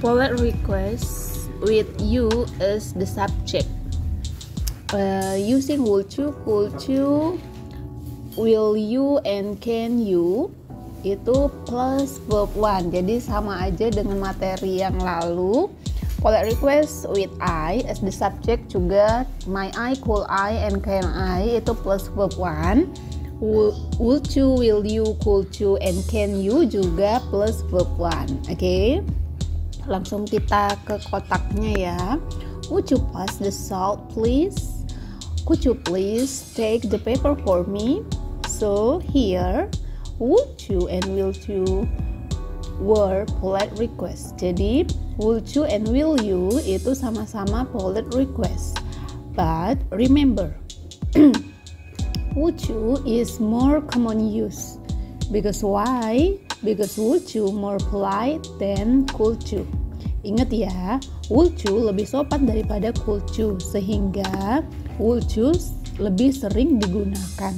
polite request with you as the subject. Using would you, could you, will you, and can you itu plus verb one, jadi sama aja dengan materi yang lalu. Polite request with I as the subject juga my I, could I, and can I itu plus verb one. Would you, will you, could you, and can you juga plus verb one. Oke, langsung kita ke kotaknya ya. Would you pass the salt please? Could you please take the paper for me? So here would you and will you were polite request. Jadi would you and will you itu sama-sama polite request. But remember, would you is more common use. Because why? Because would you more polite than could you. Ingat ya, would you lebih sopan daripada could you, sehingga would you lebih sering digunakan.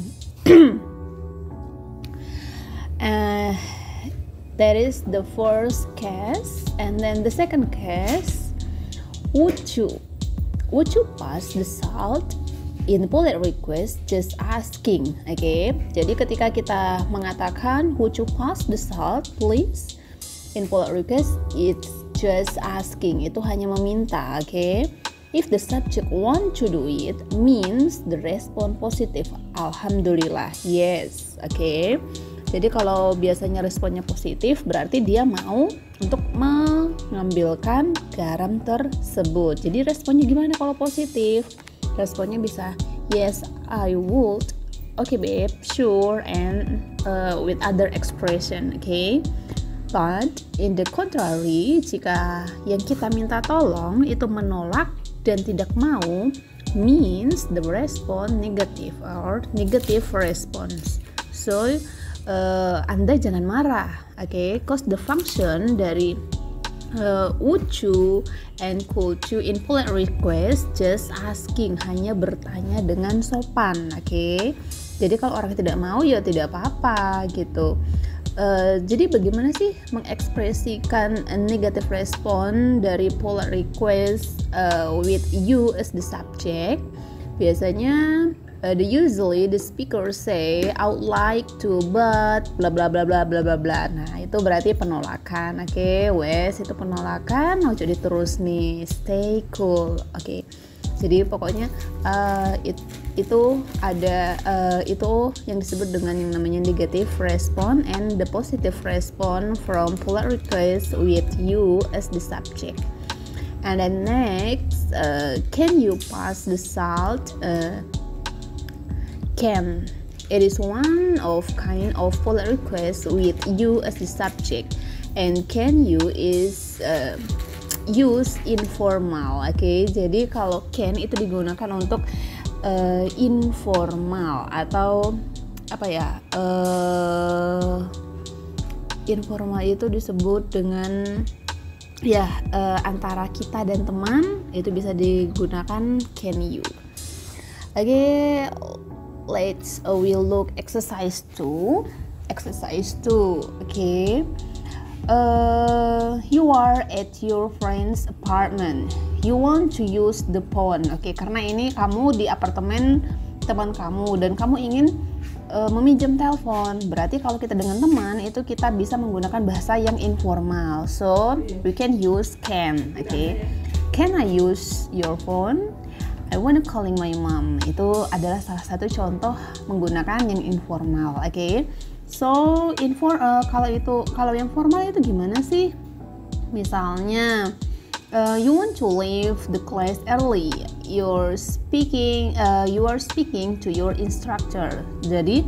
That is the first case. And then the second case, would you pass the salt? In polite request, just asking. Oke, jadi ketika kita mengatakan would you pass the salt please, in polite request it's just asking, itu hanya meminta. Oke, if the subject want to do it means the response positive, alhamdulillah, yes. Oke, jadi kalau biasanya responnya positif berarti dia mau untuk mengambilkan garam tersebut. Jadi responnya gimana kalau positif? Responnya bisa yes I would, okay babe, sure, and with other expression. Okay, but in the contrary, jika yang kita minta tolong itu menolak dan tidak mau, means the response negative or negative response. So Anda jangan marah, okay? Cause the function dari would you and could you in polite request just asking, hanya bertanya dengan sopan. Oke, jadi kalau orang tidak mau ya tidak apa-apa gitu. Jadi bagaimana sih mengekspresikan negative response dari polite request with you as the subject? Biasanya usually the speaker say I would like to but bla bla bla bla bla bla bla. Nah, itu berarti penolakan. Oke, wes itu penolakan. Mau jadi terus nih, stay cool. Oke. Jadi pokoknya itu ada itu yang disebut dengan yang namanya negative response and the positive response from polite request with you as the subject. And then next, can you pass the salt? Can. It is one of kind of polite request with you as the subject, and can you is use informal. Oke, jadi kalau can itu digunakan untuk informal atau apa ya? Informal itu disebut dengan ya antara kita dan teman, itu bisa digunakan can you. Oke, we'll look exercise 2. Okay. You are at your friend's apartment. You want to use the phone. Oke, karena ini kamu di apartemen teman kamu dan kamu ingin meminjam telepon. Berarti kalau kita dengan teman itu kita bisa menggunakan bahasa yang informal. So we can use can. Okay. Can I use your phone? I wanna calling my mom. Itu adalah salah satu contoh menggunakan yang informal. Oke. So kalau yang formal itu gimana sih? Misalnya you want to leave the class early. You are speaking to your instructor. Jadi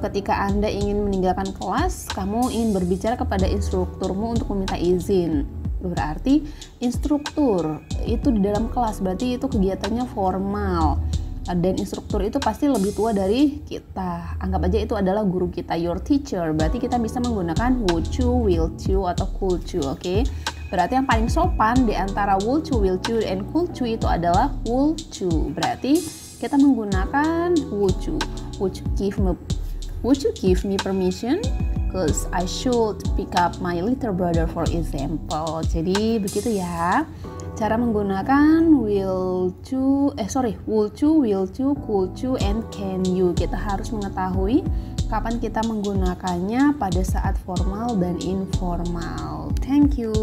ketika Anda ingin meninggalkan kelas, kamu ingin berbicara kepada instrukturmu untuk meminta izin. Berarti instruktur itu di dalam kelas, berarti itu kegiatannya formal, dan instruktur itu pasti lebih tua dari kita. Anggap aja itu adalah guru kita, your teacher. Berarti kita bisa menggunakan would you, will you, atau could you. Oke? Berarti yang paling sopan di antara would you, will you, and could you itu adalah would you. Berarti kita menggunakan would you. Would you give me permission? Cause I should pick up my little brother for example. Jadi begitu ya. Cara menggunakan would you, could you, and can you. Kita harus mengetahui kapan kita menggunakannya pada saat formal dan informal. Thank you.